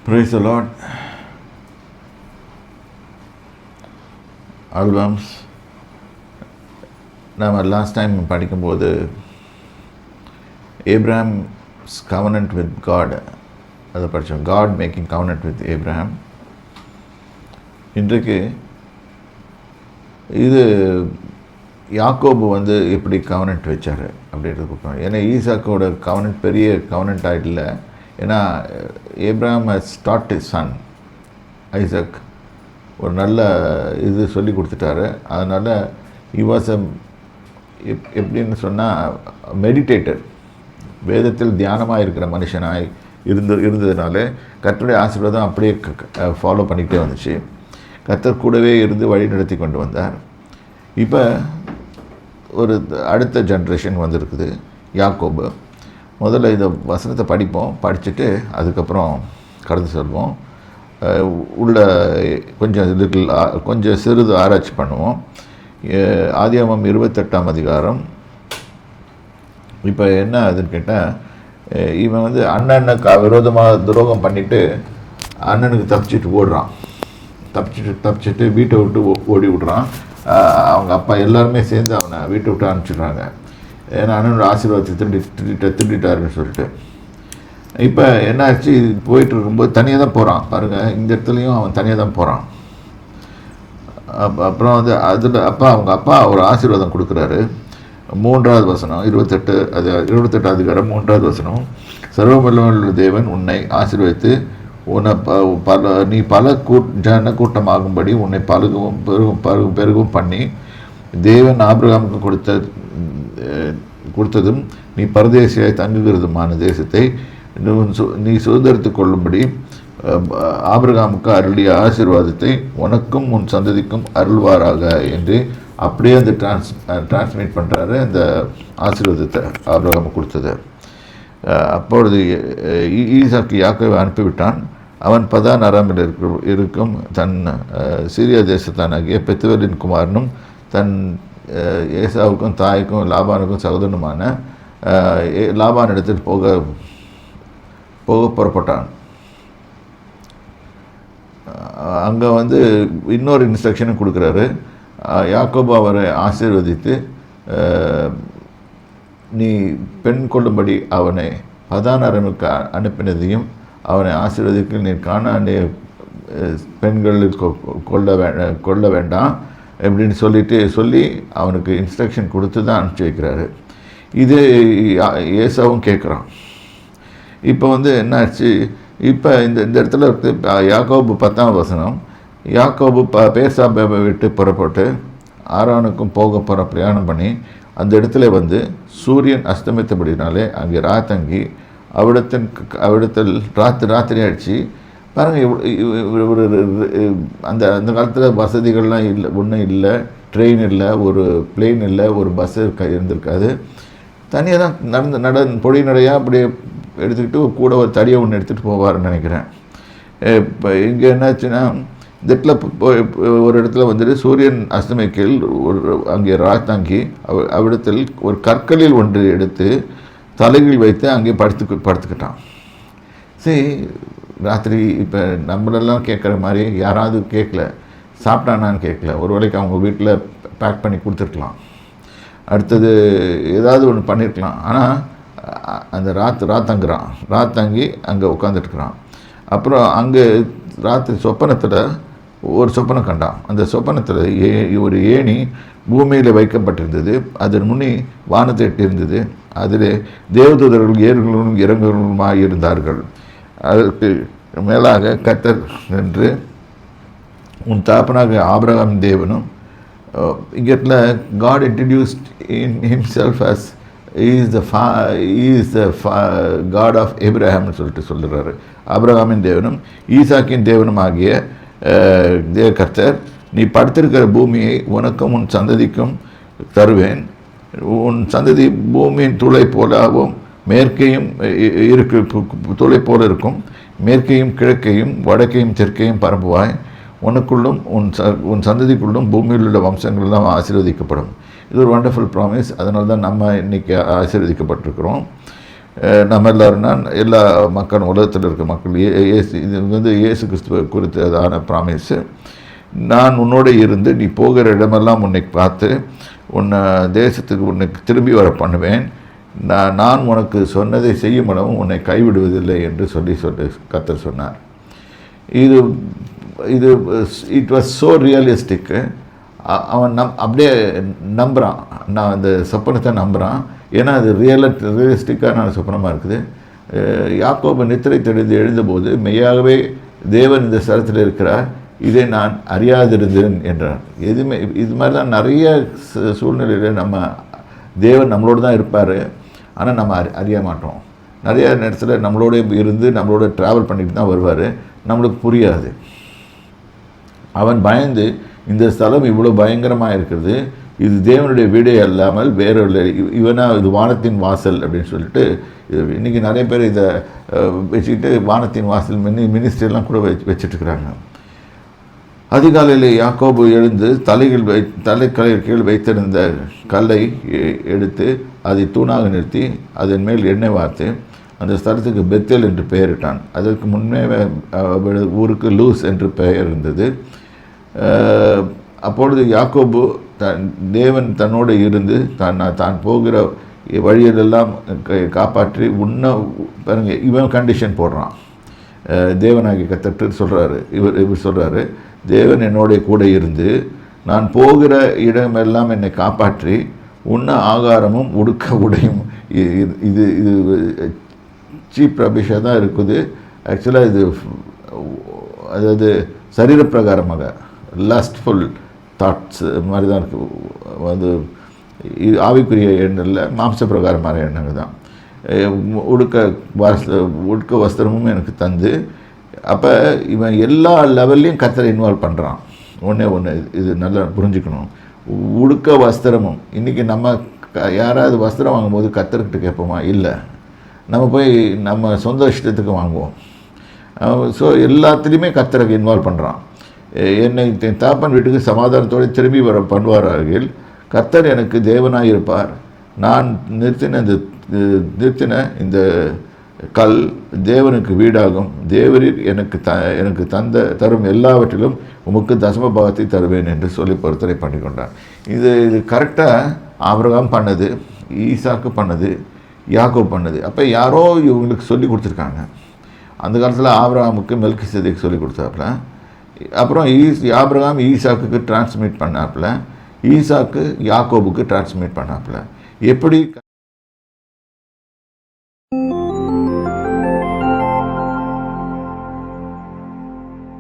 Praise the Lord. ஆல்பம்ஸ் நம்ம last time படிக்கும்போது ஏப்ரஹாம்ஸ் கவனன்ட் வித் காட் அதை படித்தோம். God making covenant with Abraham. இன்றைக்கு இது யாக்கோபு எப்படி கவனன்ட் வச்சார் அப்படின்றது கொடுக்கணும். ஏன்னா ஈசாக்கோட கவனன்ட் பெரிய கவனன்ட்டாக இல்லை. ஏன்னா Abraham has dot his son Isaac ஒரு நல்ல இது சொல்லி கொடுத்துட்டாரு. அதனால் எப்படின்னு சொன்னால் மெடிடேட்டர், வேதத்தில் தியானமாக இருக்கிற மனுஷனாய் இருந்ததுனால கர்த்தருடைய ஆசீர்வாதம் அப்படியே ஃபாலோ பண்ணிக்கிட்டே வந்துச்சு. கர்த்தர் கூடவே இருந்து வழி நடத்தி கொண்டு வந்தார். இப்போ ஒரு அடுத்த ஜென்ரேஷன் வந்திருக்குது, யாக்கோபு. முதல்ல இந்த வசனத்தை படிப்போம், படிச்சுட்டு அதுக்கப்புறம் கடந்து செல்வோம். உள்ள கொஞ்சம் சிறிது ஆராய்ச்சி பண்ணுவோம். ஆதியாகமம் 28ஆம் அதிகாரம். இப்போ என்ன அதுன்னு கேட்டால், இவன் அண்ணனுக்கு விரோதமாக துரோகம் பண்ணிவிட்டு அண்ணனுக்கு தப்பிச்சிட்டு ஓடுறான். தப்பிச்சிட்டு வீட்டை விட்டு ஓடி விடுறான். அவங்க அப்பா எல்லாருமே சேர்ந்து அவனை வீட்டை விட்டு அனுப்பிச்சிடுறாங்க. ஏன்னா அண்ணனோட ஆசீர்வாதத்தை திருடிட்டாருன்னு சொல்லிட்டு. இப்போ என்னாச்சு, போயிட்டு இருக்கும்போது தனியாக தான் போகிறான். பாருங்கள், இந்த இடத்துலையும் அவன் தனியாக தான் போகிறான். அப்புறம் அவங்க அப்பா ஒரு ஆசீர்வாதம் கொடுக்குறாரு. 3வது வசனம் 28 அதிகாரம் 3வது வசனம். சர்வவல்லமையுள்ள தேவன் உன்னை ஆசீர்வதித்து நீ பல ஜன கூட்டமாகும்படி உன்னை பெருகும் பண்ணி தேவன் ஆபிரகாமுக்கு கொடுத்ததும் நீ பரதேசியாய் தங்குகிறதுமான தேசத்தை நீ சுதந்திரித்து கொள்ளும்படி ஆபிரகாமுக்கு அருளிய ஆசீர்வாதத்தை உனக்கும் உன் சந்ததிக்கும் அருள்வாராக என்று அப்படியே அந்த டிரான்ஸ்மிட் பண்ணுறாரு. அந்த ஆசீர்வாதத்தை ஆபிரகாமுக்கு கொடுத்தது. அப்பொழுது ஈசாக்கு யாக்கோபை அனுப்பிவிட்டான். அவன் பதான் அராமில் இருக்கும் தன் சீரியா தேசத்தானாகிய பெத்துவேலின் குமாரனும் தன் ஏசாவுக்கும் தாய்க்கும் லாபானுக்கும் சகோதரனுமான லாபான் இடத்தில் போக புறப்பட்டான். அங்கே இன்னொரு இன்ஸ்ட்ரக்ஷனும் கொடுக்குறாரு. யாக்கோபு அவரை ஆசீர்வதித்து நீ பெண் கொள்ளும்படி அவனை பதான் அராமுக்கு அனுப்பினதையும் அவனை ஆசீர்வதிக்க நீ கானானிய பெண்களில் கொள்ள வேண்டாம் அப்படின்னு சொல்லி அவனுக்கு இன்ஸ்ட்ரக்ஷன் கொடுத்து தான் அனுப்பிச்சி வைக்கிறாரு. இது ஏசாவும் கேட்குறான். இப்போ என்னாச்சு, இப்போ இந்த இடத்துல யாக்கோபு 10ஆம் வசனம். யாக்கோபு பேர்சாபேபை விட்டு புறப்பட்டு ஆரானுக்கும் போகிற பிரயாணம் பண்ணி அந்த இடத்துல சூரியன் அஸ்தமித்தபடினாலே அங்கே ராத்தங்கி அவ்விடத்தில் ராத்திரி ஆயிடுச்சு. பாருங்கள், ஒரு அந்த காலத்தில் வசதிகள்லாம் இல்லை, ஒன்றும் இல்லை, ட்ரெயின் இல்லை, ஒரு பிளேன் இல்லை, ஒரு பஸ் இருந்திருக்காது. தனியாக தான் பொடி நடையாக அப்படியே எடுத்துக்கிட்டு கூட ஒரு தடியை ஒன்று எடுத்துகிட்டு போவார்னு நினைக்கிறேன். இப்போ இங்கே என்னாச்சுன்னா, இந்த இடத்துல ஒரு இடத்துல சூரியன் அஸ்தமிக்கையில் அங்கே ராத்தாங்கி அவ்விடத்தில் ஒரு கற்களில் ஒன்று எடுத்து தலைகள் வைத்து அங்கே படுத்துக்கிட்டான். சரி, ராத்திரி இப்போ நம்மளெல்லாம் கேட்குற மாதிரி யாராவது கேட்கல, சாப்பிட்டானான்னு கேட்கல. ஒரு வேளைக்கு அவங்க வீட்டில் பேக் பண்ணி கொடுத்துருக்கலாம், அடுத்தது ஏதாவது ஒன்று பண்ணியிருக்கலாம். ஆனால் அந்த ராத்தங்கி அங்கே உட்காந்துட்டுருக்குறான். அப்புறம் அங்கே ராத்திரி சொப்பனத்தில் ஒரு சொப்பனம் கண்டான். அந்த சொப்பனத்தில் ஒரு ஏணி பூமியில் வைக்கப்பட்டிருந்தது. அதன் முன்னே வானத்தை எட்டியிருந்தது. அதில் தேவதூதர்கள் ஏறுகளும் இறங்குகளுமாய் இருந்தார்கள். அதற்கு மேலாக கர்த்தர் என்று உன் தாப்பனாக ஆபிரகாம் தேவனும் இங்கத்தில் God introduced in himself as is the God of ஏப்ரஹாம்னு சொல்லுறாரு. ஆபிரகாமின் தேவனும் ஈசாக்கின் தேவனும் ஆகிய கர்த்தர், நீ படுத்திருக்கிற பூமியை உனக்கும் உன் சந்ததிக்கும் தருவேன். உன் சந்ததி பூமியின் துளை போலாவும் மேற்கையும் துளை போல இருக்கும். மேற்கையும் கிழக்கையும் வடக்கையும் தெற்கையும் பரப்புவாய். உனக்குள்ளும் உன் சந்ததிக்குள்ளும் பூமியில் உள்ள வம்சங்கள்லாம் ஆசீர்வதிக்கப்படும். இது ஒரு வண்டர்ஃபுல் ப்ராமிஸ். அதனால தான் நம்ம இன்றைக்கி ஆசீர்வதிக்கப்பட்டிருக்கிறோம். நம்ம எல்லோரும்னா எல்லா மக்களும், உலகத்தில் இருக்க மக்கள், இது இயேசு கிறிஸ்துவ குறித்ததான ப்ராமிஸு. நான் உன்னோடு இருந்து நீ போகிற இடமெல்லாம் உன்னை பார்த்து உன்னை தேசத்துக்கு உன்னை திரும்பி வர பண்ணுவேன், நான் உனக்கு சொன்னதை செய்யும் அளவும் உன்னை கைவிடுவதில்லை என்று சொல்லி கர்த்தர் சொன்னார். இது இட் வாஸ் ஸோ ரியலிஸ்டிக்கு. அவன் அப்படியே நம்புகிறான், நான் அந்த சொப்பனத்தை நம்புகிறான். ஏன்னா அது ரியலிஸ்டிக்கான சொப்பனமாக இருக்குது. யாக்கோபு நித்திரை தெளிந்து எழுந்தபோது மெய்யாகவே தேவன் இந்த ஸ்தலத்தில் இருக்கிறார், இதை நான் அறியாதிருந்தேன் என்றார். எதுவுமே இது மாதிரி தான் நிறைய சூழ்நிலையில் தேவன் நம்மளோடு தான் இருப்பார், ஆனால் நம்ம அறிய மாட்டோம். நிறைய நேரத்தில் நம்மளோட இருந்து நம்மளோட ட்ராவல் பண்ணிட்டு தான் வருவார், நம்மளுக்கு புரியாது. அவன் பயந்து, இந்த ஸ்தலம் இவ்வளோ பயங்கரமாக இருக்கிறது, இது தேவனுடைய வீடே அல்லாமல் வேற இவனா இது வானத்தின் வாசல் அப்படின்னு சொல்லிட்டு, இன்றைக்கி நிறைய பேர் இதை வச்சுக்கிட்டு வானத்தின் வாசல் மினிஸ்ட்ரியெல்லாம் கூட வச்சுட்டுருக்குறாங்க. அதிகாலையில் யாக்கோபு எழுந்து தலைக்கலை கீழ் வைத்திருந்த கல்லை எடுத்து அதை தூணாக நிறுத்தி அதன் மேல் எண்ணெய் வார்த்து அந்த ஸ்தலத்துக்கு பெத்தேல் என்று பெயரிட்டான். அதற்கு முன்னே ஊருக்கு லூஸ் என்று பெயர் இருந்தது. அப்பொழுது யாக்கோபு தேவன் தன்னோடு இருந்து தான் போகிற வழியிலெல்லாம் காப்பாற்றி பாருங்க, இவன் கண்டிஷன் போடுறான். தேவனாகி கர்த்தர் சொல்கிறாரு, இவர் சொல்கிறாரு, தேவன் என்னோட கூட இருந்து நான் போகிற இடமெல்லாம் என்னை காப்பாற்றி உண்ண ஆகாரமும் உடுக்க உடையும். இது சீப் ரபிஷாக தான் இருக்குது. ஆக்சுவலாக இது அதாவது சரீரப்பிரகாரமாக லஸ்ட்ஃபுல் தாட்ஸ் மாதிரி தான் இருக்குது. இது ஆவிக்குரிய எண்ணம் இல்லை, மாம்ச பிரகாரமான எண்ணங்கள் தான். உடுக்க வஸ்திரமும் எனக்கு தந்து, அப்போ இவன் எல்லா லெவல்லையும் கர்த்தரை இன்வால்வ் பண்ணுறான். ஒன்று இது நல்லா புரிஞ்சுக்கணும். உடுக்க வஸ்திரமும், இன்றைக்கி நம்ம யாராவது வஸ்திரம் வாங்கும்போது கர்த்தர்கிட்ட கேட்போமா? இல்லை, நம்ம போய் நம்ம சொந்த இஷ்டத்துக்கு வாங்குவோம். ஸோ எல்லாத்துலேயுமே கர்த்தரை இன்வால்வ் பண்ணுறான். என்னை தாப்பன் வீட்டுக்கு சமாதானத்தோடு திரும்பி வர பண்ணுவார்கள். கர்த்தர் எனக்கு தேவனாக இருப்பார். நான் நிறுத்தின இந்த கல் தேவனுக்கு வீடாகும். தேவரீர் எனக்கு தரும் எல்லாவற்றிலும் உமக்கு தசம பாகத்தை தருவேன் என்று சொல்லி பொருத்தனை பண்ணி கொண்டான். இது கரெக்டாக ஆபிரகாம் பண்ணது, ஈசாக்கு பண்ணது, யாக்கோபு பண்ணது. அப்போ யாரோ இவங்களுக்கு சொல்லி கொடுத்துருக்காங்க. அந்த காலத்தில் ஆபிரகாமுக்கு மெல்கிசேதேக்கு சொல்லி கொடுத்தாப்புல. அப்புறம் ஆபிரகாம் ஈசாக்குக்கு டிரான்ஸ்மிட் பண்ணாப்புல, ஈசாக்கு யாக்கோபுக்கு டிரான்ஸ்மிட் பண்ணாப்புல. எப்படி